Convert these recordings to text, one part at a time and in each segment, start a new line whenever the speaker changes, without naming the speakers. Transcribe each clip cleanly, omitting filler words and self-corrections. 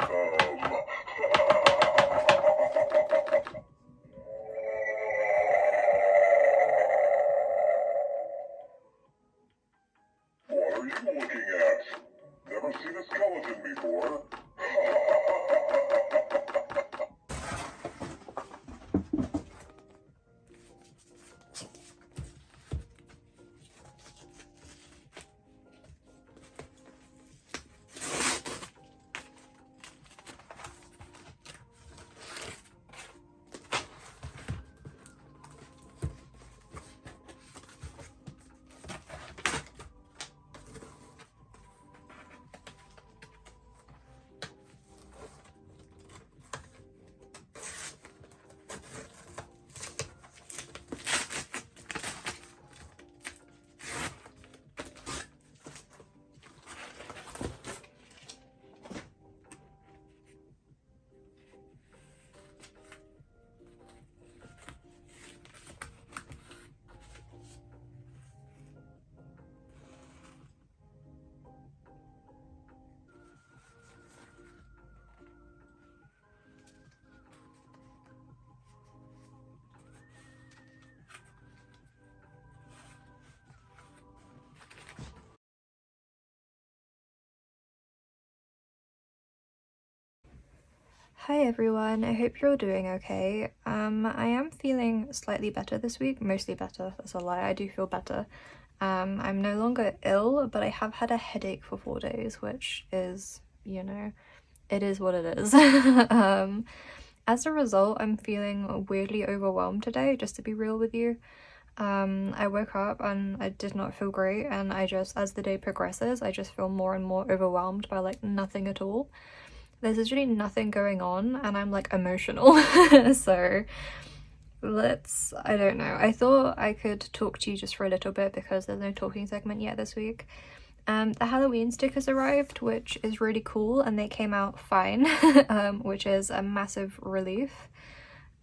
What are you looking at? Never seen a skeleton before?
Hi everyone, I hope you're all doing okay. I am feeling slightly better this week, mostly better, that's a lie, I do feel better. I'm no longer ill, but I have had a headache for 4 days, which is, you know, it is what it is. As a result, I'm feeling weirdly overwhelmed today, just to be real with you. I woke up and I did not feel great, and as the day progresses, I just feel more and more overwhelmed by like nothing at all. There's literally nothing going on and I'm like emotional. So I don't know. I thought I could talk to you just for a little bit because there's no talking segment yet this week. The Halloween stickers arrived, which is really cool, and they came out fine, which is a massive relief.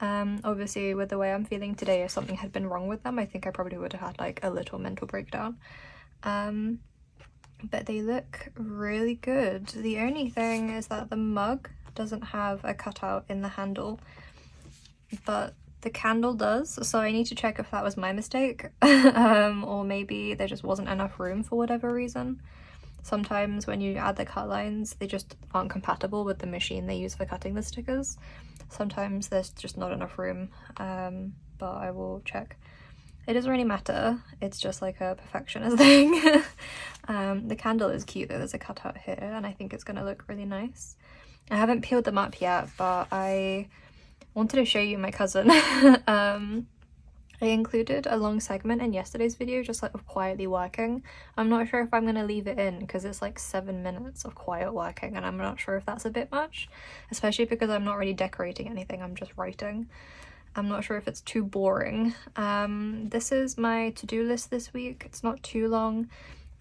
Obviously with the way I'm feeling today, if something had been wrong with them, I think I probably would have had like a little mental breakdown. But they look really good. The only thing is that the mug doesn't have a cutout in the handle, but the candle does, so I need to check if that was my mistake, or maybe there just wasn't enough room for whatever reason. Sometimes when you add the cut lines, they just aren't compatible with the machine they use for cutting the stickers. Sometimes there's just not enough room, but I will check. It doesn't really matter, it's just like a perfectionist thing. The candle is cute though, there's a cutout here and I think it's gonna look really nice. I haven't peeled them up yet, but I wanted to show you my cousin. I included a long segment in yesterday's video just like of quietly working. I'm not sure if I'm gonna leave it in because it's like 7 minutes of quiet working and I'm not sure if that's a bit much, especially because I'm not really decorating anything, I'm just writing. I'm not sure if it's too boring. This is my to-do list this week. It's not too long.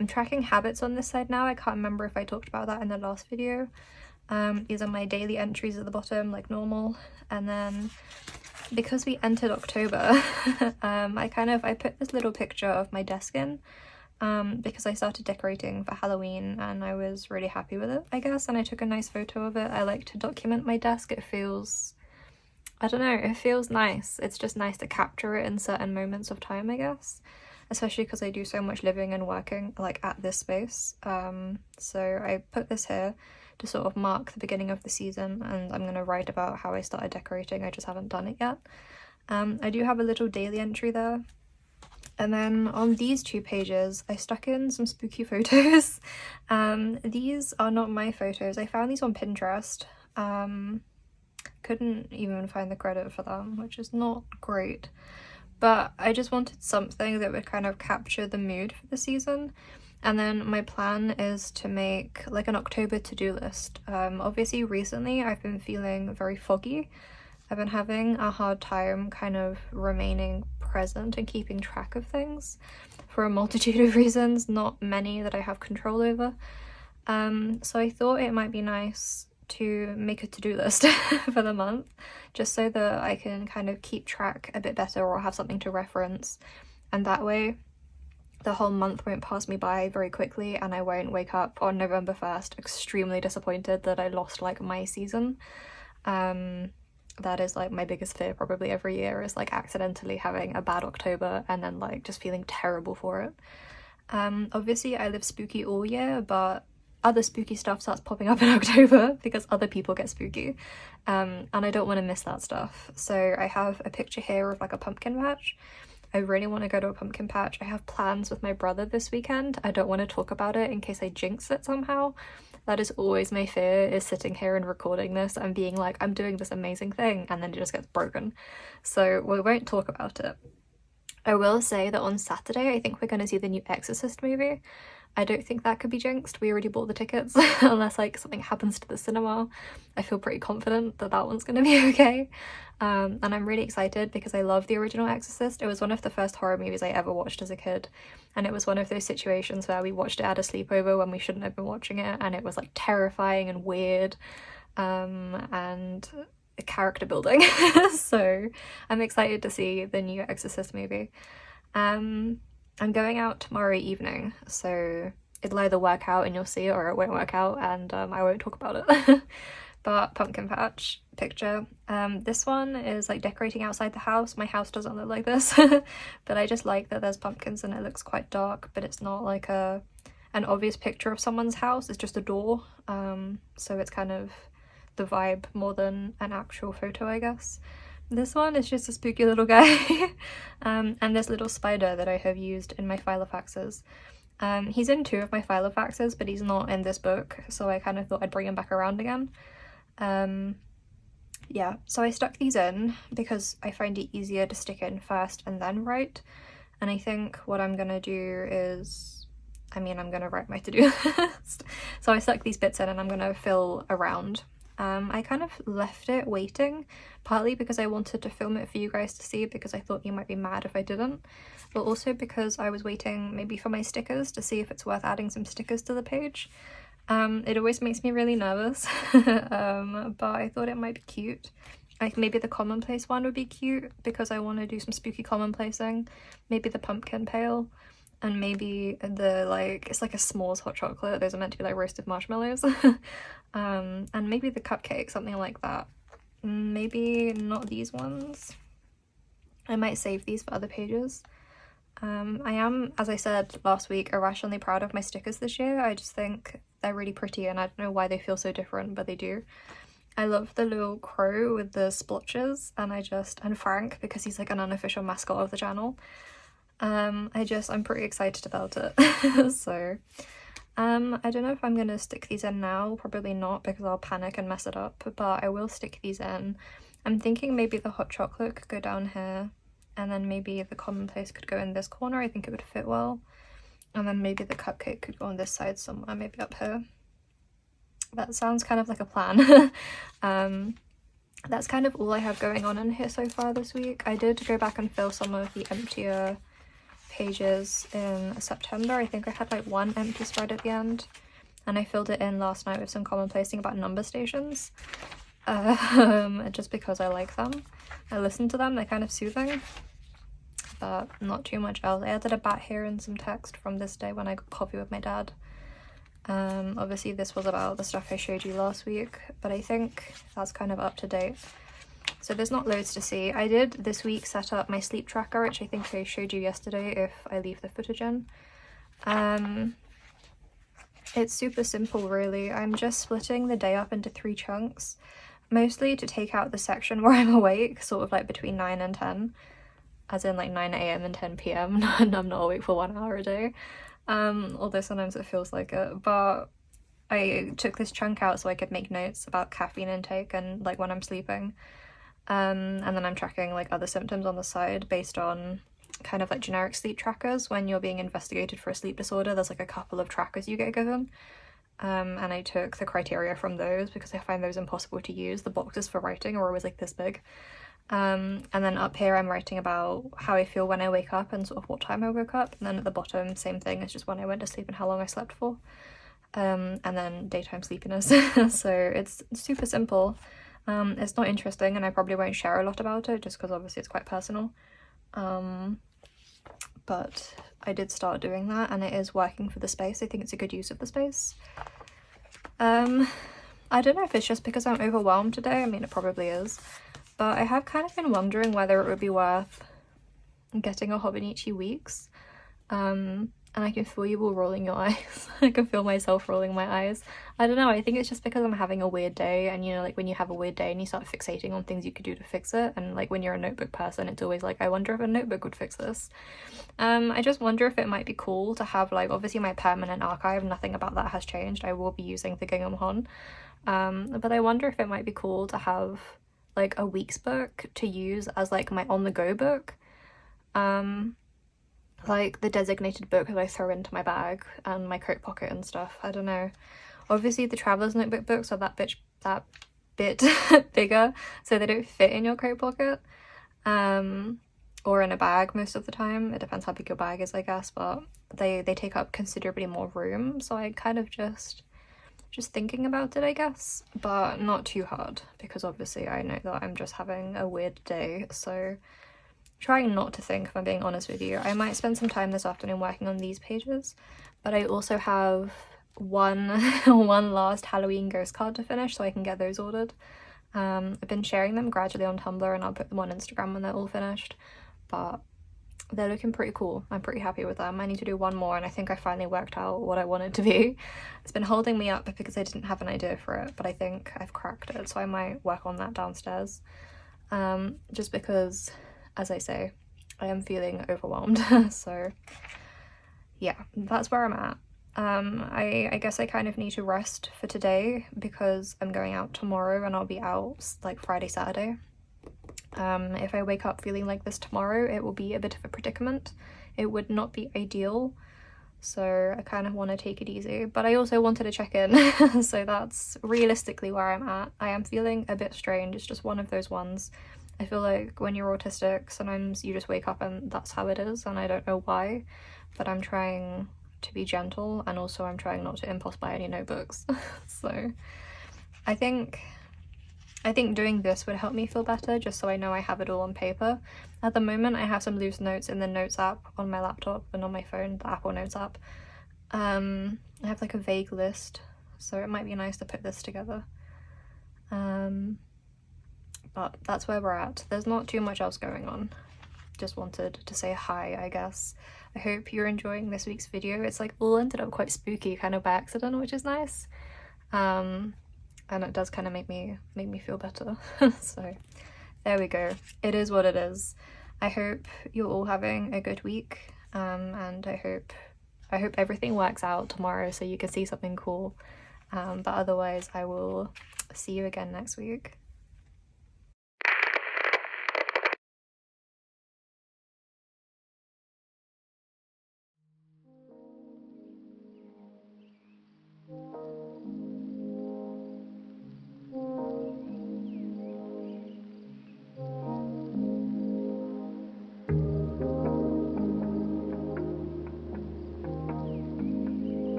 I'm tracking habits on this side now. I can't remember if I talked about that in the last video. These are my daily entries at the bottom, like normal. And then because we entered October, I put this little picture of my desk in because I started decorating for Halloween and I was really happy with it, I guess. And I took a nice photo of it. I like to document my desk. It feels, I don't know, it feels nice. It's just nice to capture it in certain moments of time, I guess, especially because I do so much living and working like at this space. So I put this here to sort of mark the beginning of the season, and I'm going to write about how I started decorating. I just haven't done it yet. I do have a little daily entry there. And then on these 2 pages, I stuck in some spooky photos. These are not my photos. I found these on Pinterest. Couldn't even find the credit for them, which is not great, but I just wanted something that would kind of capture the mood for the season. And then my plan is to make like an October to-do list. Obviously recently I've been feeling very foggy. I've been having a hard time kind of remaining present and keeping track of things for a multitude of reasons, not many that I have control over. So I thought it might be nice to make a to-do list for the month, just so that I can kind of keep track a bit better or have something to reference. And that way the whole month won't pass me by very quickly and I won't wake up on November 1st extremely disappointed that I lost like my season. That is like my biggest fear probably every year, is like accidentally having a bad October and then like just feeling terrible for it. Obviously I live spooky all year, but other spooky stuff starts popping up in October because other people get spooky, and I don't want to miss that stuff. So I have a picture here of like a pumpkin patch. I really want to go to a pumpkin patch. I have plans with my brother this weekend. I don't want to talk about it in case I jinx it somehow. That is always my fear, is sitting here and recording this and being like, I'm doing this amazing thing, and then it just gets broken. So we won't talk about it. I will say that on Saturday, I think we're going to see the new Exorcist movie. I don't think that could be jinxed. We already bought the tickets, unless like something happens to the cinema. I feel pretty confident that that one's going to be okay. And I'm really excited because I love the original Exorcist. It was one of the first horror movies I ever watched as a kid. And it was one of those situations where we watched it at a sleepover when we shouldn't have been watching it. And it was like terrifying and weird. And character building. So I'm excited to see the new Exorcist movie. I'm going out tomorrow evening, so it'll either work out and you'll see it, or it won't work out and I won't talk about it. But pumpkin patch picture. This one is like decorating outside the house. My house doesn't look like this, but I just like that there's pumpkins and it looks quite dark, but it's not like an obvious picture of someone's house. It's just a door, so it's kind of the vibe more than an actual photo, I guess. This one is just a spooky little guy. And this little spider that I have used in my filofaxes. He's in 2 of my filofaxes, but he's not in this book, so I kind of thought I'd bring him back around again. Yeah, so I stuck these in because I find it easier to stick in first and then write. And I think what I'm gonna do is, I'm gonna write my to-do list. So I stuck these bits in and I'm gonna fill around. I kind of left it waiting, partly because I wanted to film it for you guys to see because I thought you might be mad if I didn't, but also because I was waiting maybe for my stickers to see if it's worth adding some stickers to the page. It always makes me really nervous, but I thought it might be cute. Like maybe the commonplace one would be cute because I want to do some spooky commonplacing. Maybe the pumpkin pail. And maybe the like, it's like a s'mores hot chocolate. Those are meant to be like roasted marshmallows. And maybe the cupcake, something like that. Maybe not these ones. I might save these for other pages. I am, as I said last week, irrationally proud of my stickers this year. I just think they're really pretty and I don't know why they feel so different, but they do. I love the little crow with the splotches, and Frank, because he's like an unofficial mascot of the channel. I'm pretty excited about it. So I don't know if I'm gonna stick these in now, probably not because I'll panic and mess it up, but I will stick these in. I'm thinking maybe the hot chocolate could go down here, and then maybe the commonplace could go in this corner. I think it would fit well. And then maybe the cupcake could go on this side somewhere, maybe up here. That sounds kind of like a plan. That's kind of all I have going on in here so far this week. I did go back and fill some of the emptier pages in September. I think I had like 1 empty spread at the end, and I filled it in last night with some commonplacing about number stations, just because I like them. I listen to them, they're kind of soothing, but not too much else. I added a bat here and some text from this day when I got coffee with my dad. Obviously this was about the stuff I showed you last week, but I think that's kind of up to date. So there's not loads to see. I did this week set up my sleep tracker, which I think I showed you yesterday if I leave the footage in. It's super simple really. I'm just splitting the day up into 3 chunks, mostly to take out the section where I'm awake, sort of like between 9 and 10, as in like 9 AM and 10 PM, and I'm not awake for 1 hour a day. Although sometimes it feels like it, but I took this chunk out so I could make notes about caffeine intake and like when I'm sleeping. And then I'm tracking like other symptoms on the side based on kind of like generic sleep trackers. When you're being investigated for a sleep disorder, there's like a couple of trackers you get given. And I took the criteria from those because I find those impossible to use. The boxes for writing are always like this big. And then up here I'm writing about how I feel when I wake up and sort of what time I woke up. And then at the bottom, same thing, it's just when I went to sleep and how long I slept for. And then daytime sleepiness. So it's super simple. It's not interesting and I probably won't share a lot about it just because obviously it's quite personal. but I did start doing that and it is working for the space. I think it's a good use of the space. I don't know if it's just because I'm overwhelmed today. I mean, it probably is, but I have kind of been wondering whether it would be worth getting a hobonichi weeks. And I can feel you all rolling your eyes. I can feel myself rolling my eyes. I don't know, I think it's just because I'm having a weird day, and you know, like when you have a weird day and you start fixating on things you could do to fix it, and like when you're a notebook person, it's always like, I wonder if a notebook would fix this. I just wonder if it might be cool to have, like, obviously my permanent archive, nothing about that has changed. I will be using the Gingham Hon. But I wonder if it might be cool to have like a week's book to use as like my on-the-go book. Like the designated book that I throw into my bag and my coat pocket and stuff. I don't know. Obviously the traveler's notebook books are that bit bigger, so they don't fit in your coat pocket. Or in a bag most of the time. It depends how big your bag is, I guess, but they take up considerably more room, so I kind of just thinking about it, I guess, but not too hard, because obviously I know that I'm just having a weird day, so trying not to think, if I'm being honest with you. I might spend some time this afternoon working on these pages, but I also have one last Halloween ghost card to finish, so I can get those ordered. I've been sharing them gradually on Tumblr, and I'll put them on Instagram when they're all finished, but they're looking pretty cool. I'm pretty happy with them. I need to do one more, and I think I finally worked out what I wanted to be. It's been holding me up because I didn't have an idea for it, but I think I've cracked it, so I might work on that downstairs. Just because, as I say, I am feeling overwhelmed. So yeah, that's where I'm at. I guess I kind of need to rest for today because I'm going out tomorrow and I'll be out like Friday, Saturday. If I wake up feeling like this tomorrow, it will be a bit of a predicament. It would not be ideal, so I kind of want to take it easy, but I also wanted to check in. So that's realistically where I'm at. I am feeling a bit strange. It's just one of those ones. I feel like when you're autistic, sometimes you just wake up and that's how it is, and I don't know why, but I'm trying to be gentle, and also I'm trying not to impulse buy any notebooks. So I think doing this would help me feel better, just so I know I have it all on paper. At the moment, I have some loose notes in the Notes app on my laptop and on my phone, the Apple Notes app. I have like a vague list, so it might be nice to put this together. But that's where we're at. There's not too much else going on. Just wanted to say hi, I guess. I hope you're enjoying this week's video. It's like all ended up quite spooky, kind of by accident, which is nice. And it does kind of make me feel better. So there we go. It is what it is. I hope you're all having a good week, and I hope everything works out tomorrow so you can see something cool. But otherwise, I will see you again next week.